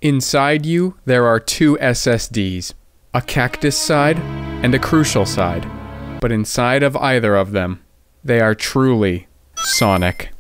Inside you, there are two SSDs, a cactus side and a crucial side. But inside of either of them, they are truly Sonic.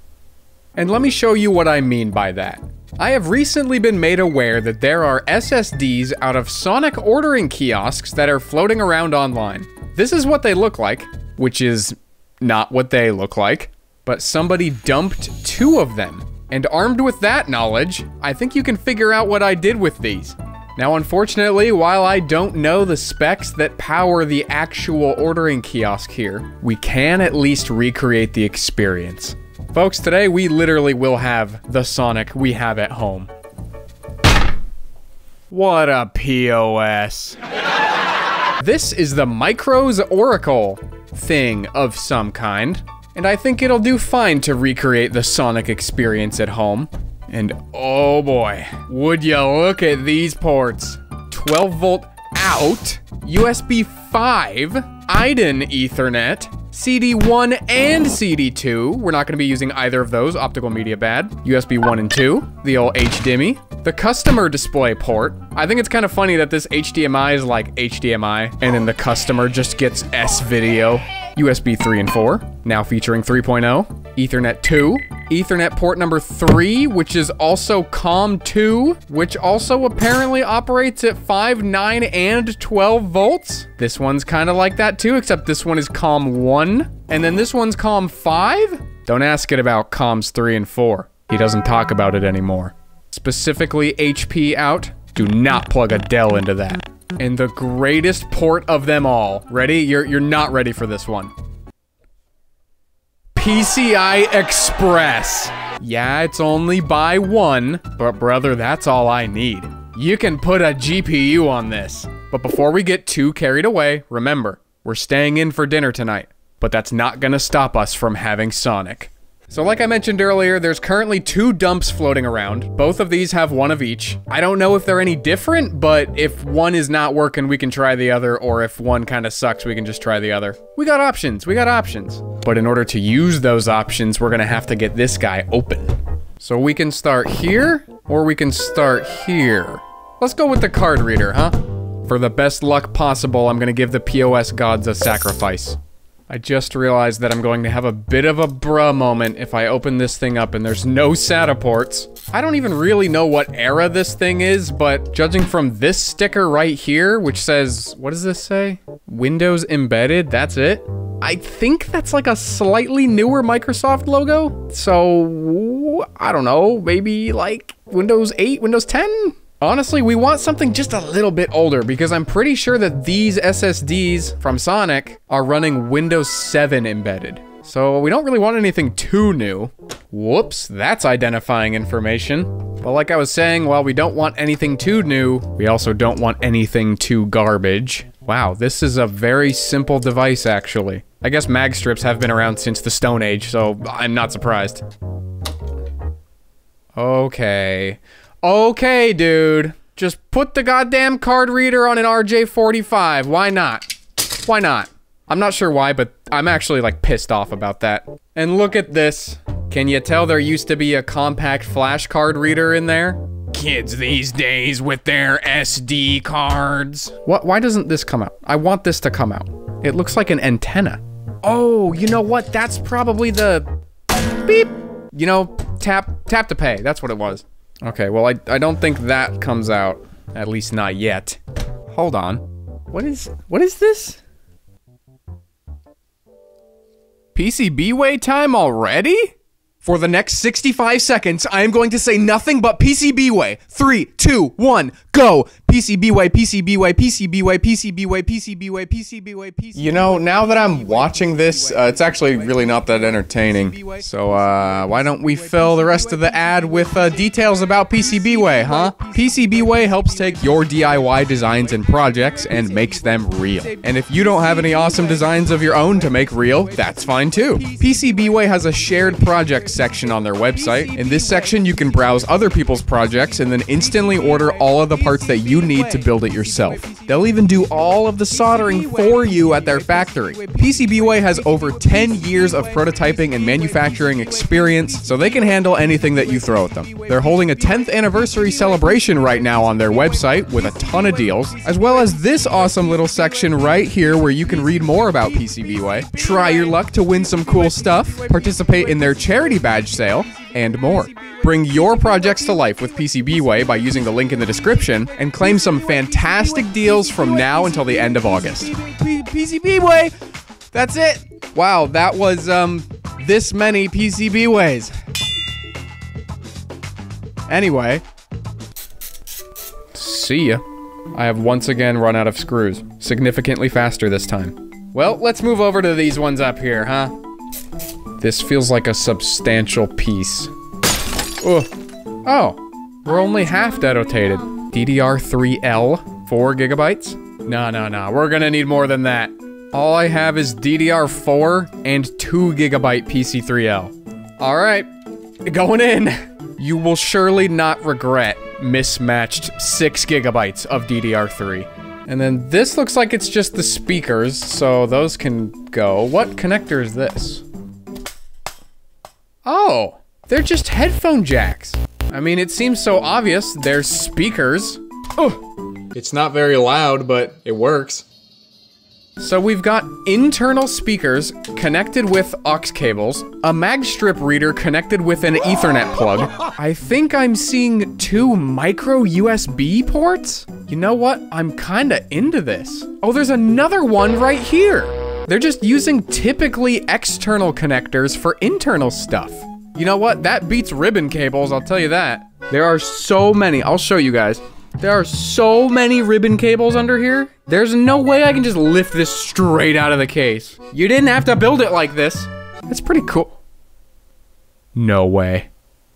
And let me show you what I mean by that. I have recently been made aware that there are SSDs out of Sonic ordering kiosks that are floating around online. This is what they look like, which is not what they look like, but somebody dumped two of them. And armed with that knowledge, I think you can figure out what I did with these. Now, unfortunately, while I don't know the specs that power the actual ordering kiosk here, we can at least recreate the experience. Folks, today we literally will have the Sonic we have at home. What a POS. This is the Micros Oracle thing of some kind, and I think it'll do fine to recreate the Sonic experience at home. And oh boy, would you look at these ports. 12 volt out, USB 5, IDEN Ethernet, CD1 and CD2. We're not gonna be using either of those, optical media bad. USB 1 and 2, the old HDMI. The customer display port. I think it's kind of funny that this HDMI is like HDMI, and then the customer just gets S-video. USB 3 and 4, now featuring 3.0. Ethernet 2, Ethernet port number 3, which is also COM2, which also apparently operates at 5, 9, and 12 volts. This one's kind of like that too, except this one is COM1, and then this one's COM5? Don't ask it about COMs 3 and 4. He doesn't talk about it anymore. Specifically HP out, do not plug a Dell into that. And the greatest port of them all. Ready? You're not ready for this one. PCI Express. Yeah, it's only by one, but brother, that's all I need. You can put a GPU on this. But before we get too carried away, remember, we're staying in for dinner tonight. But that's not gonna stop us from having Sonic. So like I mentioned earlier, there's currently two dumps floating around. Both of these have one of each. I don't know if they're any different, but if one is not working, we can try the other, or if one kind of sucks, we can just try the other. We got options, we got options. But in order to use those options, we're gonna have to get this guy open. So we can start here, or we can start here. Let's go with the card reader, huh? For the best luck possible, I'm gonna give the POS gods a sacrifice. I just realized that I'm going to have a bit of a bruh moment if I open this thing up and there's no SATA ports. I don't even really know what era this thing is, but judging from this sticker right here, which says, what does this say? Windows embedded, that's it? I think that's like a slightly newer Microsoft logo. So, I don't know, maybe like Windows 8, Windows 10? Honestly, we want something just a little bit older because I'm pretty sure that these SSDs from Sonic are running Windows 7 embedded. So we don't really want anything too new. Whoops, that's identifying information. But like I was saying, while we don't want anything too new, we also don't want anything too garbage. Wow, this is a very simple device actually. I guess mag strips have been around since the Stone Age, so I'm not surprised. Okay. Okay, dude. Just put the goddamn card reader on an RJ45. Why not? Why not? I'm not sure why, but I'm actually like pissed off about that. And look at this. Can you tell there used to be a compact flash card reader in there? Kids these days with their SD cards. What? Why doesn't this come out? I want this to come out. It looks like an antenna. Oh, you know what? That's probably the beep. You know, tap to pay. That's what it was. Okay, well, I don't think that comes out. At least not yet. Hold on. What is this? PCBWay time already? For the next 65 seconds, I am going to say nothing but PCBWay. 3, 2, 1, go! PCBWay, PCBWay, PCBWay, PCBWay, PCBWay, PCBWay, PCBWay. You know, now that I'm watching this, it's actually really not that entertaining. So, why don't we fill the rest of the ad with details about PCBWay, huh? PCBWay helps take your DIY designs and projects and makes them real. And if you don't have any awesome designs of your own to make real, that's fine too. PCBWay has a shared project section on their website. In this section, you can browse other people's projects and then instantly order all of the parts that you you need to build it yourself. They'll even do all of the soldering for you at their factory. PCBWay has over 10 years of prototyping and manufacturing experience, so they can handle anything that you throw at them. They're holding a 10th anniversary celebration right now on their website with a ton of deals, as well as this awesome little section right here where you can read more about PCBWay, try your luck to win some cool stuff, participate in their charity badge sale, and more. Bring your projects to life with PCBWay by using the link in the description and claim some fantastic deals from now until the end of August. PCBWay! That's it! Wow, that was, this many PCBWays. Anyway. See ya. I have once again run out of screws. Significantly faster this time. Well, let's move over to these ones up here, huh? This feels like a substantial piece. Ugh. Oh, we're only half dotated. DDR3L, 4 gigabytes? No, we're gonna need more than that. All I have is DDR4 and 2 gigabyte PC3L. All right, going in. You will surely not regret mismatched 6 gigabytes of DDR3. And then this looks like it's just the speakers, so those can go. What connector is this? Oh, they're just headphone jacks. I mean, it seems so obvious. They're speakers. Oh, it's not very loud, but it works. So we've got internal speakers connected with aux cables, a mag strip reader connected with an Ethernet plug. I think I'm seeing 2 micro USB ports. You know what? I'm kinda into this. Oh, there's another one right here. They're just using typically external connectors for internal stuff. You know what? That beats ribbon cables, I'll tell you that. There are so many. I'll show you guys. There are so many ribbon cables under here. There's no way I can just lift this straight out of the case. You didn't have to build it like this. That's pretty cool. No way.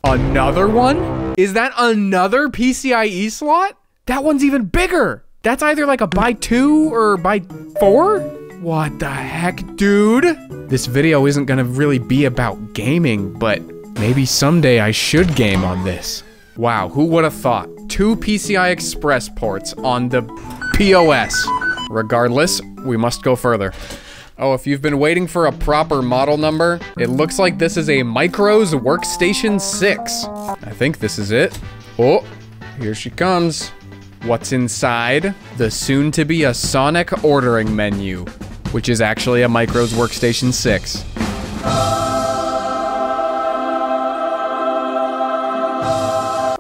Another one? Is that another PCIe slot? That one's even bigger. That's either like a by 2 or by 4? What the heck, dude? This video isn't gonna really be about gaming, but maybe someday I should game on this. Wow, who would have thought? 2 PCI Express ports on the POS. Regardless, we must go further. Oh, if you've been waiting for a proper model number, it looks like this is a Micros Workstation 6. I think this is it. Oh, here she comes. What's inside? The soon-to-be a Sonic ordering menu, which is actually a Micros Workstation 6.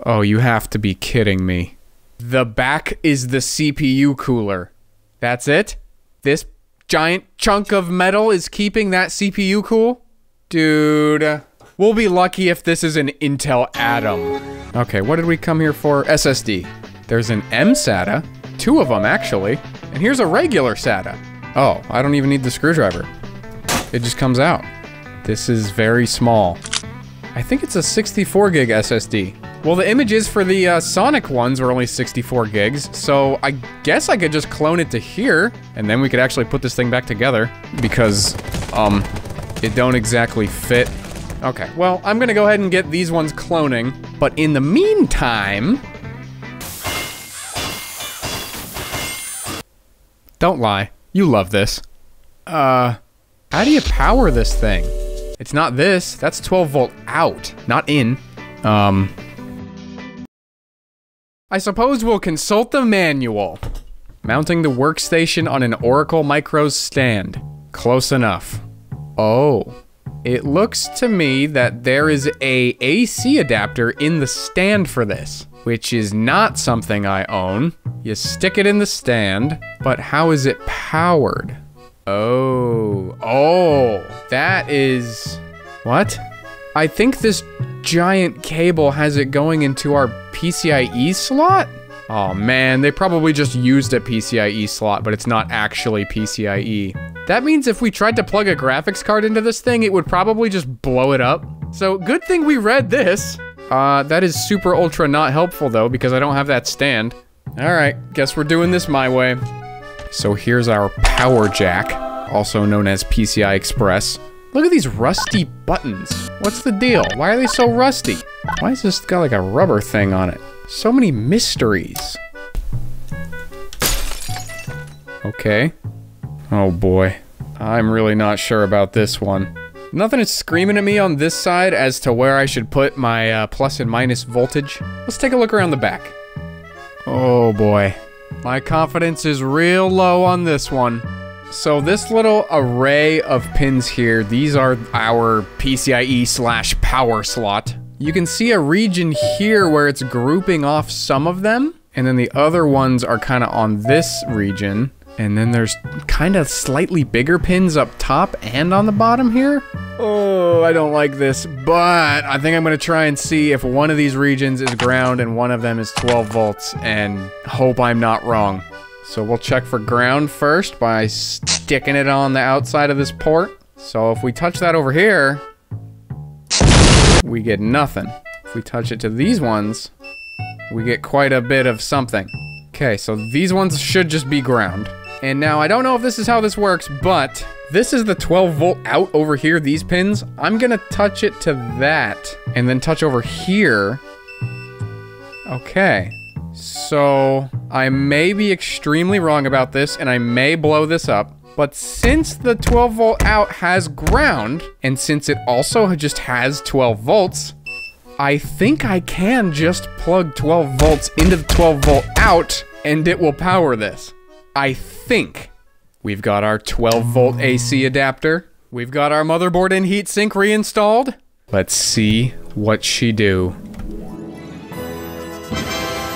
Oh, you have to be kidding me. The back is the CPU cooler. That's it? This giant chunk of metal is keeping that CPU cool? Dude, we'll be lucky if this is an Intel Atom. Okay, what did we come here for? SSD. There's an M SATA, 2 of them actually, and here's a regular SATA. Oh, I don't even need the screwdriver. It just comes out. This is very small. I think it's a 64 gig SSD. Well, the images for the Sonic ones were only 64 gigs, so I guess I could just clone it to here, and then we could actually put this thing back together, because, it don't exactly fit. Okay, well, I'm gonna go ahead and get these ones cloning, but in the meantime... Don't lie. You love this. How do you power this thing? It's not this. That's 12 volt out, not in. I suppose we'll consult the manual. Mounting the workstation on an Oracle Micros stand. Close enough. Oh. It looks to me that there is a AC adapter in the stand for this, which is not something I own. You stick it in the stand, but how is it powered? Oh, that is... What? I think this giant cable has it going into our PCIe slot? Oh man, they probably just used a PCIe slot, but it's not actually PCIe. That means if we tried to plug a graphics card into this thing, it would probably just blow it up. So good thing we read this. That is super ultra not helpful though, because I don't have that stand. All right, guess we're doing this my way. So here's our power jack, also known as PCI Express. Look at these rusty buttons. What's the deal? Why are they so rusty? Why is this got like a rubber thing on it? So many mysteries. Okay. Oh boy. I'm really not sure about this one. Nothing is screaming at me on this side as to where I should put my plus and minus voltage. Let's take a look around the back. Oh boy. My confidence is real low on this one. So this little array of pins here, these are our PCIe/power slot. You can see a region here where it's grouping off some of them, and then the other ones are kind of on this region. And then there's kind of slightly bigger pins up top and on the bottom here. Oh, I don't like this, but I think I'm gonna try and see if one of these regions is ground and one of them is 12 volts and hope I'm not wrong. So we'll check for ground first by sticking it on the outside of this port. So if we touch that over here, we get nothing. If we touch it to these ones, we get quite a bit of something. Okay, so these ones should just be ground. And now, I don't know if this is how this works, but this is the 12 volt out over here, these pins. I'm gonna touch it to that, and then touch over here. Okay. So, I may be extremely wrong about this, and I may blow this up. But since the 12 volt out has ground, and since it also just has 12 volts, I think I can just plug 12 volts into the 12 volt out, and it will power this. I think. We've got our 12 volt AC adapter. We've got our motherboard and heatsink reinstalled. Let's see what she do.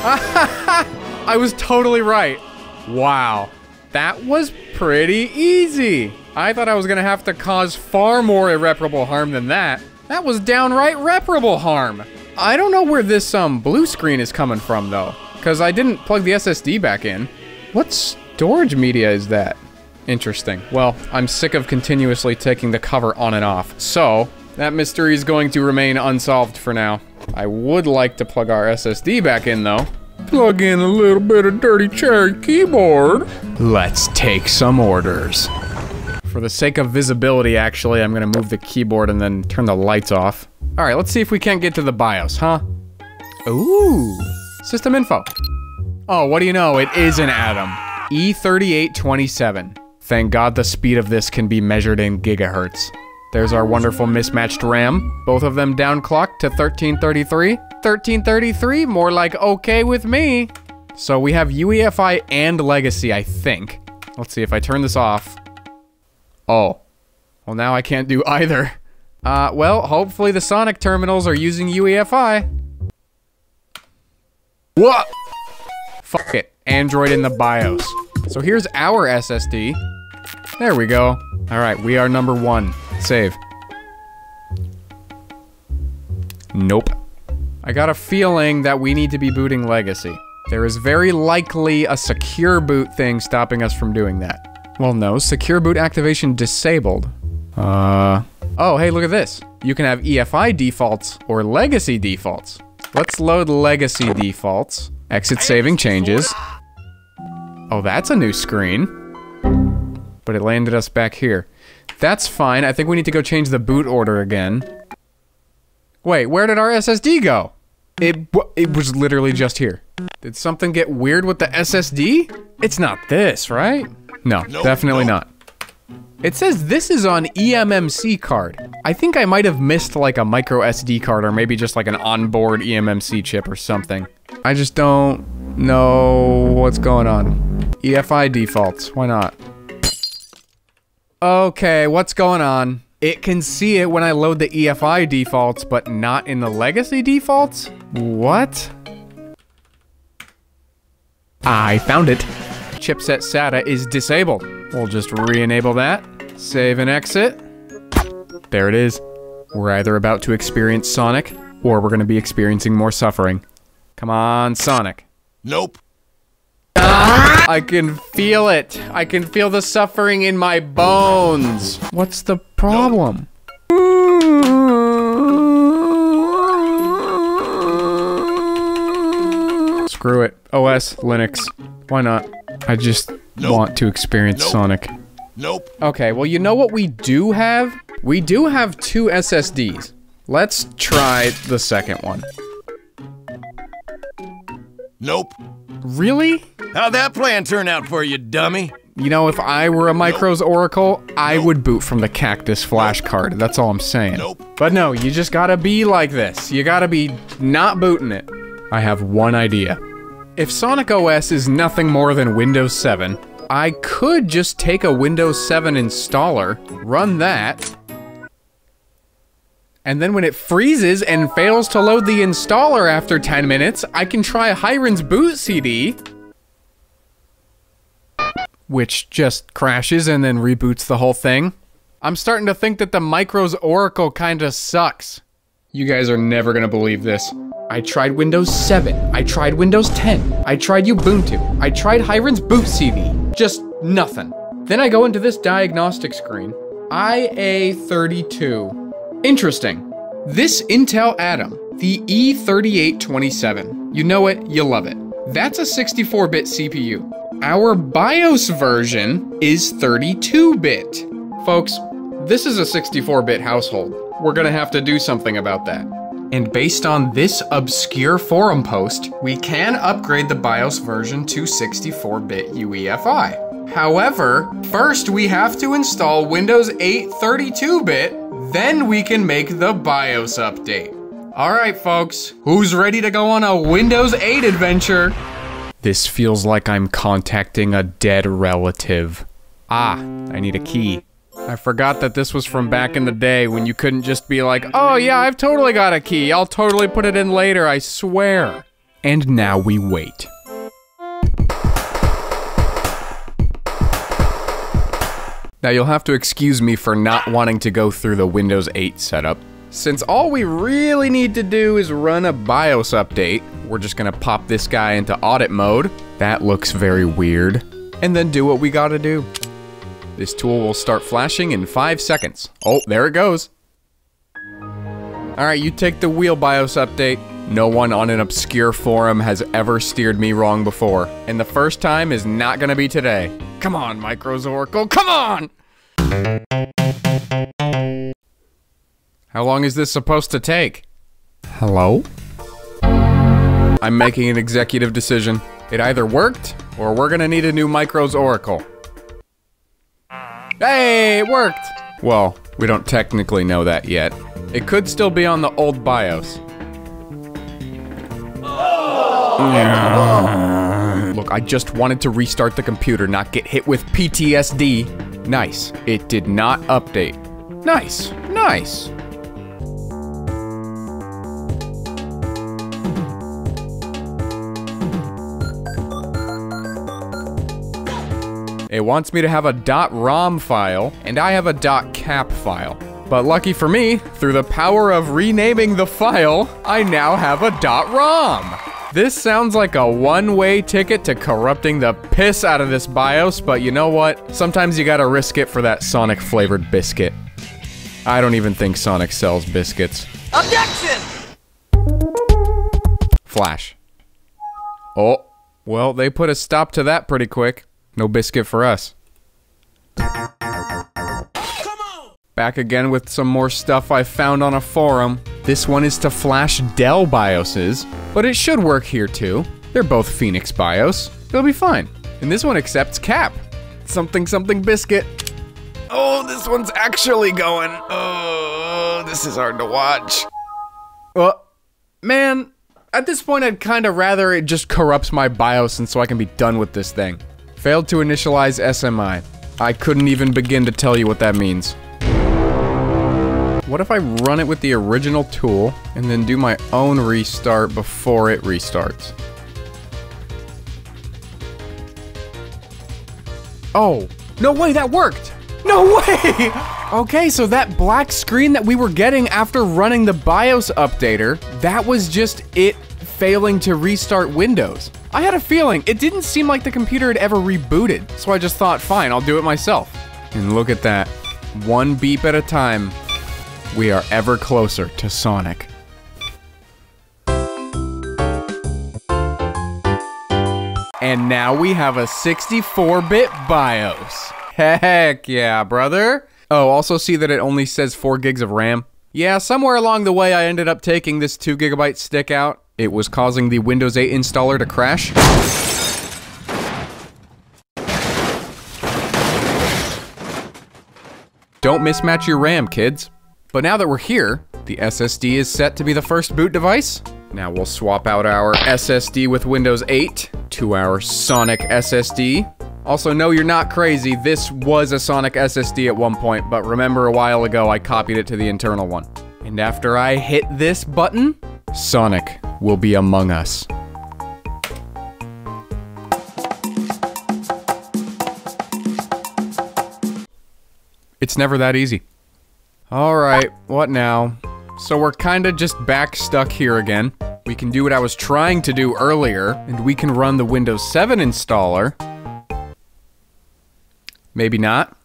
I was totally right. Wow. That was pretty easy. I thought I was gonna have to cause far more irreparable harm than that. That was downright reparable harm. I don't know where this blue screen is coming from though, because I didn't plug the SSD back in. What storage media is that? Interesting. Well, I'm sick of continuously taking the cover on and off, so that mystery is going to remain unsolved for now. I would like to plug our SSD back in though. Plug in a little bit of dirty cherry keyboard. Let's take some orders. For the sake of visibility, actually, I'm gonna move the keyboard and then turn the lights off. All right, let's see if we can't get to the BIOS, huh? Ooh, system info. Oh, what do you know? It is an Atom. E3827. Thank God the speed of this can be measured in gigahertz. There's our wonderful mismatched RAM. Both of them downclocked to 1333. 1333, more like okay with me. So we have UEFI and Legacy, I think. Let's see if I turn this off. Oh. Well, now I can't do either. Well, hopefully the Sonic terminals are using UEFI. What? Fuck it. Android in the BIOS. So here's our SSD. There we go. Alright, we are number 1. Save. Nope. I got a feeling that we need to be booting Legacy. There is very likely a secure boot thing stopping us from doing that. Well, no. Secure boot activation disabled. Oh, hey, look at this. You can have EFI defaults or Legacy defaults. Let's load Legacy defaults. Exit saving changes. Oh, that's a new screen. But it landed us back here. That's fine. I think we need to go change the boot order again. Wait, where did our SSD go? It was literally just here. Did something get weird with the SSD? It's not this, right? No, definitely not. It says this is on eMMC card. I think I might have missed like a micro SD card or maybe just like an onboard eMMC chip or something. I just don't know what's going on. EFI defaults, why not? Okay, what's going on? It can see it when I load the EFI defaults, but not in the Legacy defaults? What? I found it. Chipset SATA is disabled. We'll just re-enable that. Save and exit. There it is. We're either about to experience Sonic, or we're gonna be experiencing more suffering. Come on, Sonic. Nope. I can feel it. I can feel the suffering in my bones. What's the problem? Screw it. OS, Linux. Why not? I just want to experience Sonic. Nope. Okay, well, you know what we do have? We do have 2 SSDs. Let's try the second one. Nope. Really? How'd that plan turn out for you, dummy? You know, if I were a Micros Oracle, I would boot from the Cactus flash card. That's all I'm saying. But no, you just gotta be like this. You gotta be not booting it. I have one idea. If Sonic OS is nothing more than Windows 7, I could just take a Windows 7 installer, run that, and then when it freezes and fails to load the installer after 10 minutes, I can try Hiron's boot CD, which just crashes and then reboots the whole thing. I'm starting to think that the Micros Oracle kinda sucks. You guys are never gonna believe this. I tried Windows 7, I tried Windows 10, I tried Ubuntu, I tried Hiron's boot CD, just nothing. Then I go into this diagnostic screen, IA32. Interesting. This Intel Atom, the E3827, you know it, you love it. That's a 64-bit CPU. Our BIOS version is 32-bit. Folks, this is a 64-bit household. We're gonna have to do something about that. And based on this obscure forum post, we can upgrade the BIOS version to 64-bit UEFI. However, first we have to install Windows 8 32-bit, then we can make the BIOS update. Alright folks, who's ready to go on a Windows 8 adventure? This feels like I'm contacting a dead relative. Ah, I need a key. I forgot that this was from back in the day when you couldn't just be like, oh yeah, I've totally got a key. I'll totally put it in later, I swear. And now we wait. Now you'll have to excuse me for not wanting to go through the Windows 8 setup. Since all we really need to do is run a BIOS update, we're just gonna pop this guy into audit mode. That looks very weird. And then do what we gotta do. This tool will start flashing in 5 seconds. Oh, there it goes. Alright, you take the wheel, BIOS update. No one on an obscure forum has ever steered me wrong before. And the first time is not gonna be today. Come on, Micros Oracle, come on! How long is this supposed to take? Hello? I'm making an executive decision. It either worked, or we're gonna need a new Micros Oracle. Hey, it worked! Well, we don't technically know that yet. It could still be on the old BIOS. Look, I just wanted to restart the computer, not get hit with PTSD. Nice. It did not update. Nice. Nice. It wants me to have a .rom file, and I have a .cap file. But lucky for me, through the power of renaming the file, I now have a .rom. This sounds like a one-way ticket to corrupting the piss out of this BIOS, but you know what? Sometimes you gotta risk it for that Sonic-flavored biscuit. I don't even think Sonic sells biscuits. Objection! Flash. Oh, well, they put a stop to that pretty quick. No biscuit for us. Come on! Back again with some more stuff I found on a forum. This one is to flash Dell BIOSes, but it should work here too. They're both Phoenix BIOS. It'll be fine. And this one accepts cap. Something something biscuit. Oh, this one's actually going. Oh, this is hard to watch. Well, man, at this point I'd kinda rather it just corrupts my BIOS and so I can be done with this thing. Failed to initialize SMI. I couldn't even begin to tell you what that means. What if I run it with the original tool and then do my own restart before it restarts? Oh, no way, that worked! No way! Okay, so that black screen that we were getting after running the BIOS updater, that was just it failing to restart Windows. I had a feeling. It didn't seem like the computer had ever rebooted, so I just thought, fine, I'll do it myself. And look at that. One beep at a time. We are ever closer to Sonic. And now we have a 64-bit BIOS. Heck yeah, brother. Oh, also see that it only says 4 gigs of RAM. Yeah, somewhere along the way I ended up taking this 2 GB stick out. It was causing the Windows 8 installer to crash. don't mismatch your RAM, kids. But now that we're here, the SSD is set to be the first boot device. Now we'll swap out our SSD with Windows 8 to our Sonic SSD. Also, no, you're not crazy. This was a Sonic SSD at one point, but remember a while ago I copied it to the internal one. And after I hit this button, Sonic will be among us. It's never that easy. Alright, what now? So we're kinda just back stuck here again. We can do what I was trying to do earlier, and we can run the Windows 7 installer. Maybe not.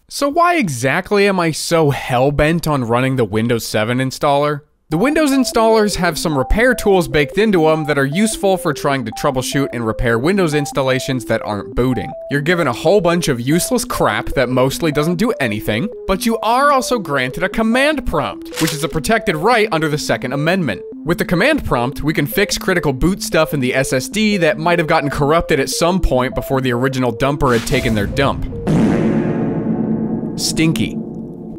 So why exactly am I so hell-bent on running the Windows 7 installer? The Windows installers have some repair tools baked into them that are useful for trying to troubleshoot and repair Windows installations that aren't booting. You're given a whole bunch of useless crap that mostly doesn't do anything, but you are also granted a command prompt, which is a protected right under the Second Amendment. With the command prompt, we can fix critical boot stuff in the SSD that might have gotten corrupted at some point before the original dumper had taken their dump. Stinky.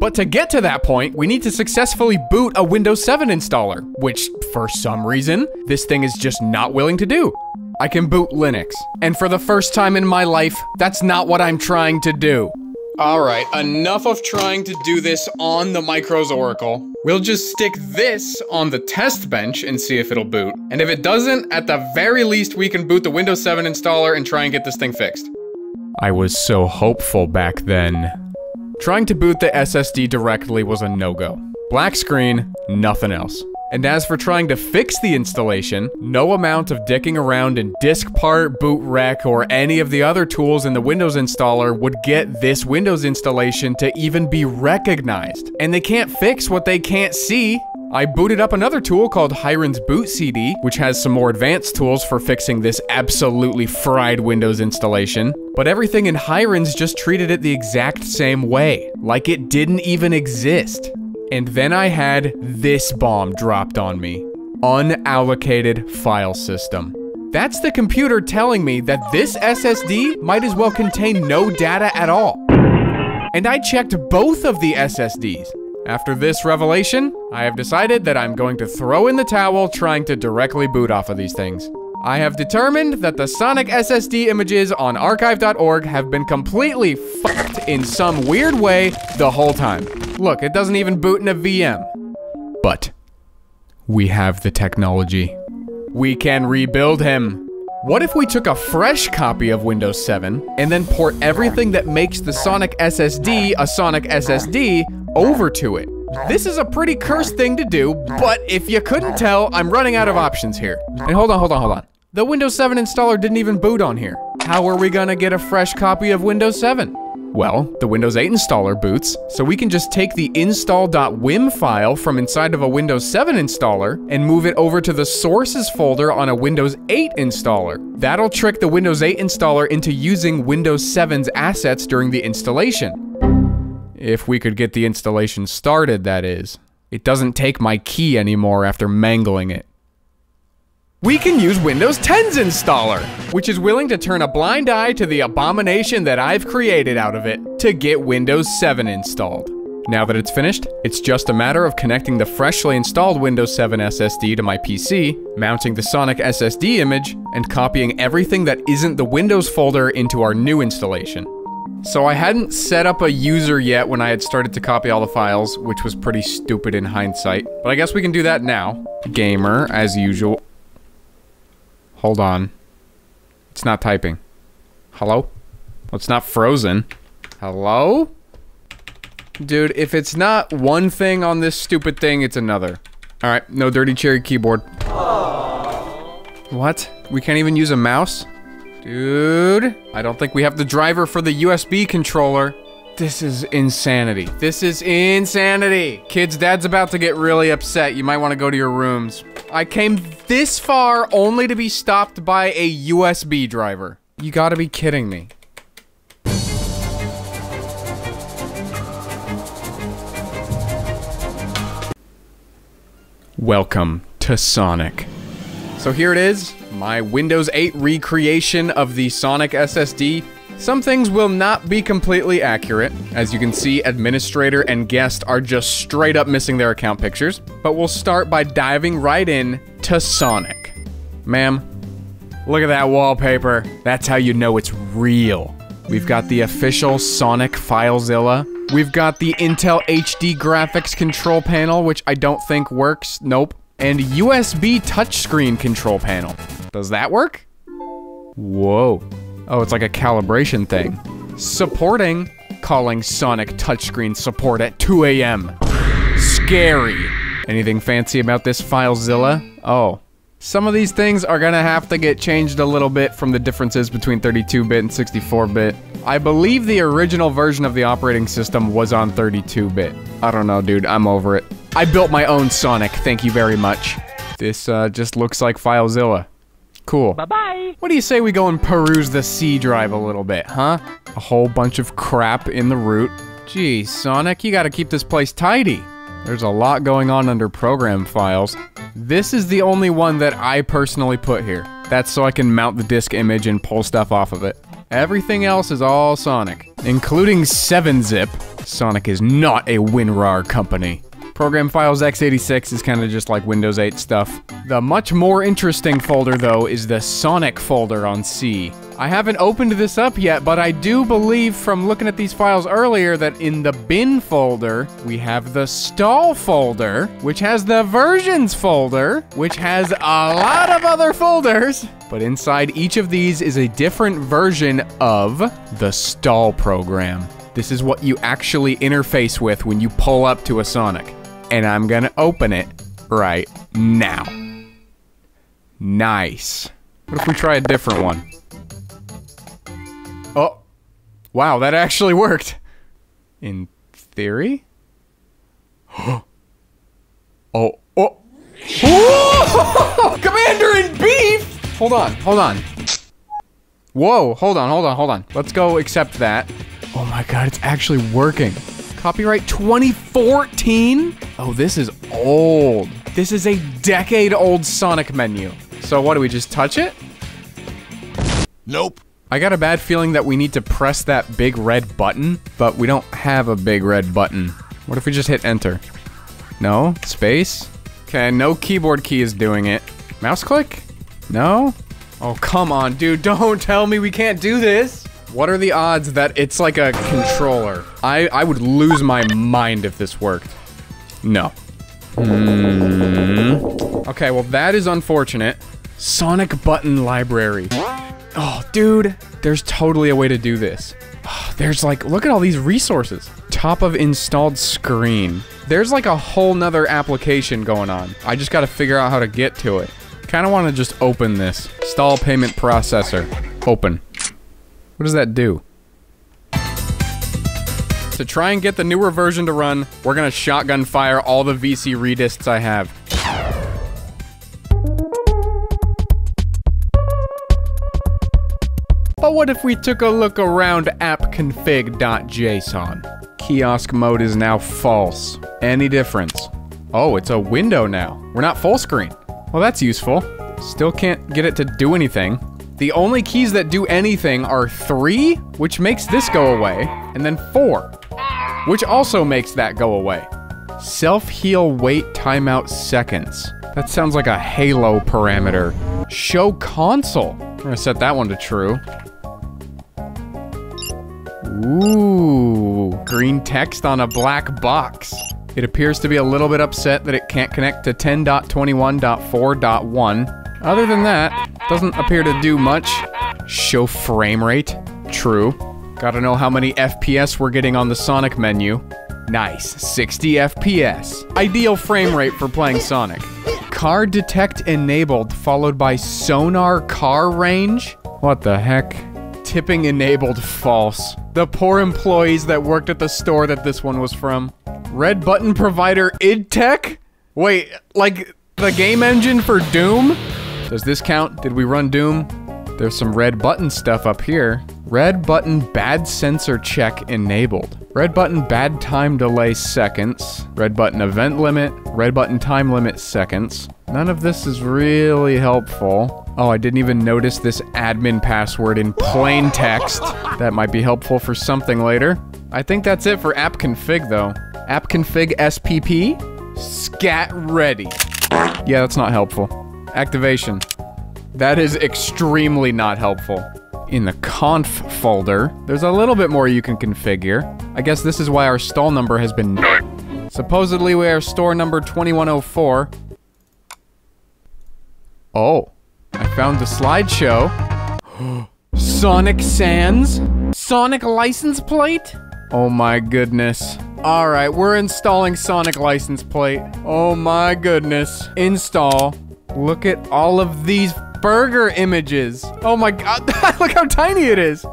But to get to that point, we need to successfully boot a Windows 7 installer, which, for some reason, this thing is just not willing to do. I can boot Linux, and for the first time in my life, that's not what I'm trying to do. Alright, enough of trying to do this on the Micros Oracle. We'll just stick this on the test bench and see if it'll boot. And if it doesn't, at the very least, we can boot the Windows 7 installer and try and get this thing fixed. I was so hopeful back then. Trying to boot the SSD directly was a no-go. Black screen, nothing else. And as for trying to fix the installation, no amount of dicking around in DiskPart, BootRec, or any of the other tools in the Windows installer would get this Windows installation to even be recognized. And they can't fix what they can't see. I booted up another tool called Hiren's Boot CD, which has some more advanced tools for fixing this absolutely fried Windows installation. But everything in Hiren's just treated it the exact same way, like it didn't even exist. And then I had this bomb dropped on me. Unallocated file system. That's the computer telling me that this SSD might as well contain no data at all. And I checked both of the SSDs. After this revelation, I have decided that I'm going to throw in the towel trying to directly boot off of these things. I have determined that the Sonic SSD images on archive.org have been completely fucked in some weird way the whole time. Look, it doesn't even boot in a VM. But we have the technology. We can rebuild him. What if we took a fresh copy of Windows 7 and then port everything that makes the Sonic SSD a Sonic SSD over to it? This is a pretty cursed thing to do, but if you couldn't tell, I'm running out of options here. And hold on. The Windows 7 installer didn't even boot on here. How are we gonna get a fresh copy of Windows 7? Well, the Windows 8 installer boots, so we can just take the install.wim file from inside of a Windows 7 installer and move it over to the sources folder on a Windows 8 installer. That'll trick the Windows 8 installer into using Windows 7's assets during the installation. If we could get the installation started, that is. It doesn't take my key anymore after mangling it. We can use Windows 10's installer, which is willing to turn a blind eye to the abomination that I've created out of it to get Windows 7 installed. Now that it's finished, it's just a matter of connecting the freshly installed Windows 7 SSD to my PC, mounting the Sonic SSD image, and copying everything that isn't the Windows folder into our new installation. So I hadn't set up a user yet when I had started to copy all the files, which was pretty stupid in hindsight, but I guess we can do that now. Gamer, as usual. Hold on. It's not typing. Hello? Well, it's not frozen. Hello? Dude, if it's not one thing on this stupid thing, it's another. Alright, no dirty cherry keyboard. What? We can't even use a mouse? Dude, I don't think we have the driver for the USB controller. This is insanity. This is insanity. Kids, Dad's about to get really upset. You might want to go to your rooms. I came this far only to be stopped by a USB driver. You gotta be kidding me. Welcome to Sonic. So here it is, my Windows 8 recreation of the Sonic SSD. Some things will not be completely accurate. As you can see, administrator and guest are just straight up missing their account pictures. But we'll start by diving right in to Sonic. Ma'am, look at that wallpaper. That's how you know it's real. We've got the official Sonic FileZilla. We've got the Intel HD graphics control panel, which I don't think works. Nope. And USB touchscreen control panel. Does that work? Whoa. Oh, it's like a calibration thing. Supporting, calling Sonic touchscreen support at 2 AM. Scary. Anything fancy about this FileZilla? Oh. Some of these things are gonna have to get changed a little bit from the differences between 32-bit and 64-bit. I believe the original version of the operating system was on 32-bit. I don't know, dude. I'm over it. I built my own Sonic. Thank you very much. This, just looks like FileZilla. Cool. Bye-bye. What do you say we go and peruse the C drive a little bit, huh? A whole bunch of crap in the root. Geez, Sonic, you gotta keep this place tidy. There's a lot going on under program files. This is the only one that I personally put here. That's so I can mount the disk image and pull stuff off of it. Everything else is all Sonic, including 7-zip. Sonic is not a WinRAR company. Program files x86 is kind of just like Windows 8 stuff. The much more interesting folder, though, is the Sonic folder on C. I haven't opened this up yet, but I do believe from looking at these files earlier that in the bin folder, we have the stall folder, which has the versions folder, which has a lot of other folders. But inside each of these is a different version of the stall program. This is what you actually interface with when you pull up to a Sonic. And I'm gonna open it right now. Nice. What if we try a different one? Oh. Wow, that actually worked. In theory? Oh. Oh. Whoa! Commander in Beef! Hold on. Whoa, hold on. Let's go accept that. Oh my god, it's actually working. Copyright 2014? Oh, this is old. This is a decade-old Sonic menu. So what, do we just touch it? Nope. I got a bad feeling that we need to press that big red button, but we don't have a big red button. What if we just hit enter? No? Space? Okay, no keyboard key is doing it. Mouse click? No? Oh, come on, dude, don't tell me we can't do this! What are the odds that it's like a controller? I would lose my mind if this worked. No. Okay, well that is unfortunate. Sonic button library. Oh, dude, there's totally a way to do this. Oh, there's like, look at all these resources. Top of installed screen. There's like a whole nother application going on. I just gotta figure out how to get to it. Kinda wanna just open this. Install payment processor. Open. What does that do? To try and get the newer version to run, we're gonna shotgun fire all the VC redisks I have. But what if we took a look around appconfig.json? Kiosk mode is now false. Any difference? Oh, it's a window now. We're not full screen. Well, that's useful. Still can't get it to do anything. The only keys that do anything are 3, which makes this go away, and then 4, which also makes that go away. Self-heal wait timeout seconds. That sounds like a Halo parameter. Show console. I'm gonna set that one to true. Ooh, green text on a black box. It appears to be a little bit upset that it can't connect to 10.21.4.1. Other than that, doesn't appear to do much. Show frame rate. True. Gotta know how many FPS we're getting on the Sonic menu. Nice, 60 FPS. Ideal frame rate for playing Sonic. Car detect enabled, followed by sonar car range? What the heck? Tipping enabled, false. The poor employees that worked at the store that this one was from. Red button provider idtech? Wait, like the game engine for Doom? Does this count? Did we run Doom? There's some red button stuff up here. Red button bad sensor check enabled. Red button bad time delay seconds. Red button event limit. Red button time limit seconds. None of this is really helpful. Oh, I didn't even notice this admin password in plain text. That might be helpful for something later. I think that's it for app config though. App config SPP. Scat ready. Yeah, that's not helpful. Activation. That is extremely not helpful. In the conf folder, there's a little bit more you can configure. I guess this is why our stall number has been... Supposedly we are store number 2104. Oh, I found the slideshow. Sonic Sans? Sonic license plate? Oh my goodness. Alright, we're installing Sonic license plate. Oh my goodness. Install. Look at all of these burger images. Oh my god, look how tiny it is.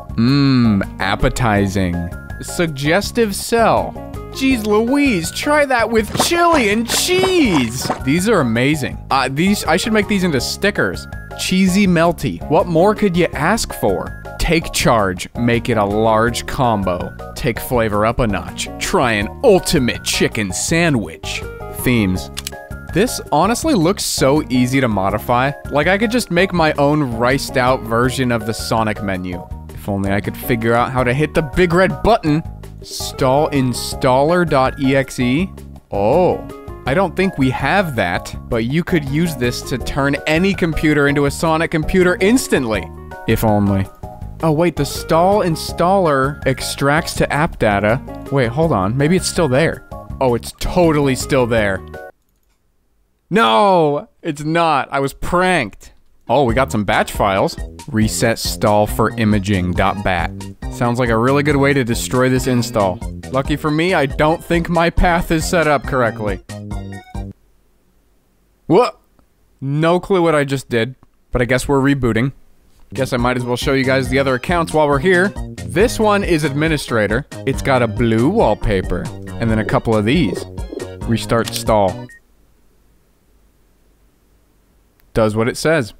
Appetizing. Suggestive cell. Jeez Louise, try that with chili and cheese. These are amazing. I should make these into stickers. Cheesy melty. What more could you ask for? Take charge, make it a large combo. Take flavor up a notch. Try an ultimate chicken sandwich. Themes. This honestly looks so easy to modify. Like I could just make my own riced out version of the Sonic menu. If only I could figure out how to hit the big red button. Stall installer.exe. Oh, I don't think we have that, but you could use this to turn any computer into a Sonic computer instantly. If only. Oh wait, the stall installer extracts to app data. Wait, hold on, maybe it's still there. Oh, it's totally still there. No, it's not. I was pranked. Oh, we got some batch files. Reset stall for imaging.bat. Sounds like a really good way to destroy this install. Lucky for me, I don't think my path is set up correctly. What? No clue what I just did, but I guess we're rebooting. Guess I might as well show you guys the other accounts while we're here. This one is administrator. It's got a blue wallpaper, and then a couple of these. Restart stall. Does what it says.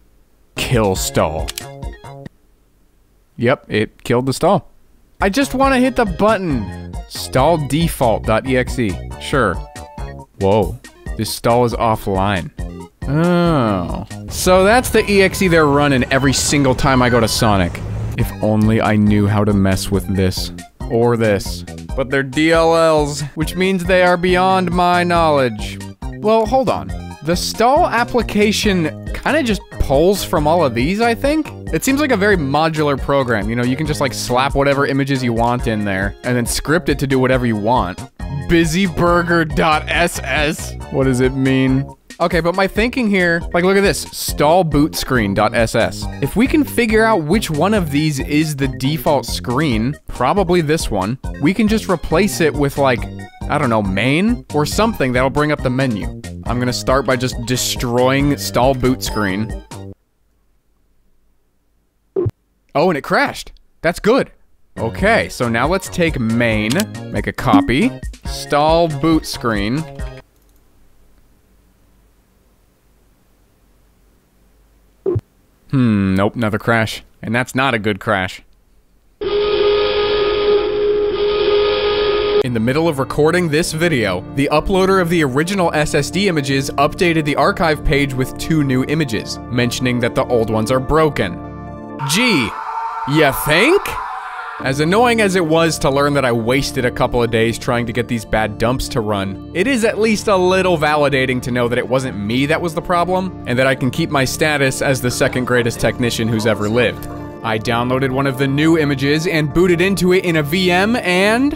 Kill stall. Yep, it killed the stall. I just want to hit the button. Stall default.exe. Sure. Whoa, this stall is offline. Oh. So that's the exe they're running every single time I go to Sonic. If only I knew how to mess with this. Or this. But they're DLLs, which means they are beyond my knowledge. Well, hold on. The stall application kind of just pulls from all of these, I think? It seems like a very modular program, you know, you can just like slap whatever images you want in there, and then script it to do whatever you want. Busyburger.ss. What does it mean? Okay, but my thinking here, like look at this, stallbootscreen.ss. If we can figure out which one of these is the default screen, probably this one, we can just replace it with like, I don't know, main or something that'll bring up the menu. I'm gonna start by just destroying stall boot screen. Oh, and it crashed. That's good. Okay, so now let's take main, make a copy, stall boot screen. Nope, another crash. And that's not a good crash. In the middle of recording this video, the uploader of the original SSD images updated the archive page with 2 new images, mentioning that the old ones are broken. Gee, you think? As annoying as it was to learn that I wasted a couple of days trying to get these bad dumps to run, it is at least a little validating to know that it wasn't me that was the problem, and that I can keep my status as the second greatest technician who's ever lived. I downloaded one of the new images and booted into it in a VM, and...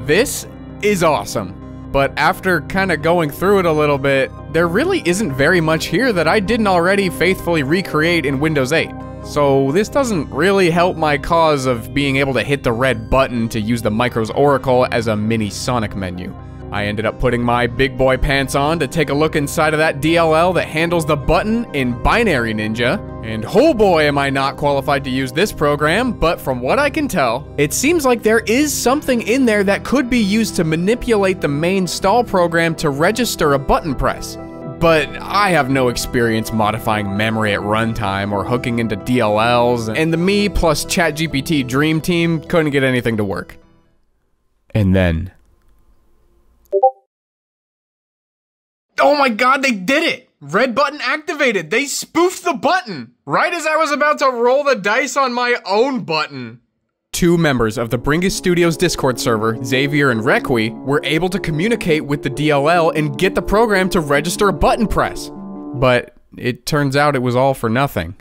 this is awesome. But after kind of going through it a little bit, there really isn't very much here that I didn't already faithfully recreate in Windows 8. So this doesn't really help my cause of being able to hit the red button to use the Micros Oracle as a mini Sonic menu. I ended up putting my big boy pants on to take a look inside of that DLL that handles the button in Binary Ninja, and oh boy am I not qualified to use this program, but from what I can tell, it seems like there is something in there that could be used to manipulate the main stall program to register a button press. But I have no experience modifying memory at runtime or hooking into DLLs, and the me plus ChatGPT dream team couldn't get anything to work. And then, Oh my god, they did it! Red button activated. They spoofed the button right as I was about to roll the dice on my own button. Two members of the Bringus Studios Discord server, Xavier and Requi, were able to communicate with the DLL and get the program to register a button press. But it turns out it was all for nothing.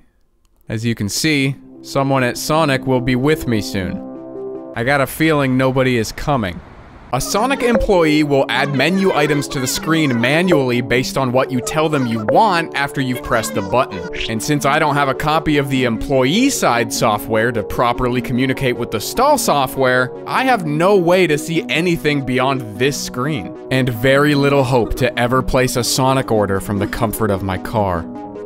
As you can see, someone at Sonic will be with me soon. I got a feeling nobody is coming. A Sonic employee will add menu items to the screen manually based on what you tell them you want after you've pressed the button. And since I don't have a copy of the employee side software to properly communicate with the stall software, I have no way to see anything beyond this screen. And very little hope to ever place a Sonic order from the comfort of my car.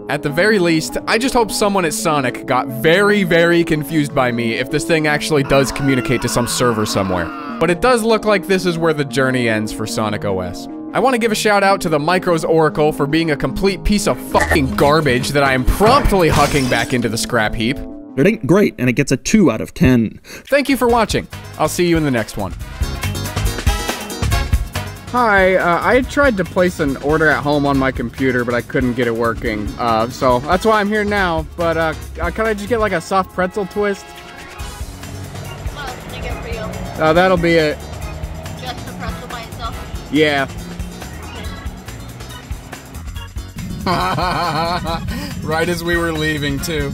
At the very least, I just hope someone at Sonic got very, very confused by me if this thing actually does communicate to some server somewhere. But it does look like this is where the journey ends for Sonic OS. I want to give a shout out to the Micros Oracle for being a complete piece of fucking garbage that I am promptly hucking back into the scrap heap. It ain't great, and it gets a 2 out of 10. Thank you for watching. I'll see you in the next one. Hi, I tried to place an order at home on my computer, but I couldn't get it working. So that's why I'm here now. But can I just get like a soft pretzel twist? What else can I get for you? That'll be it. Just the pretzel by itself? Yeah. Okay. Right as we were leaving, too.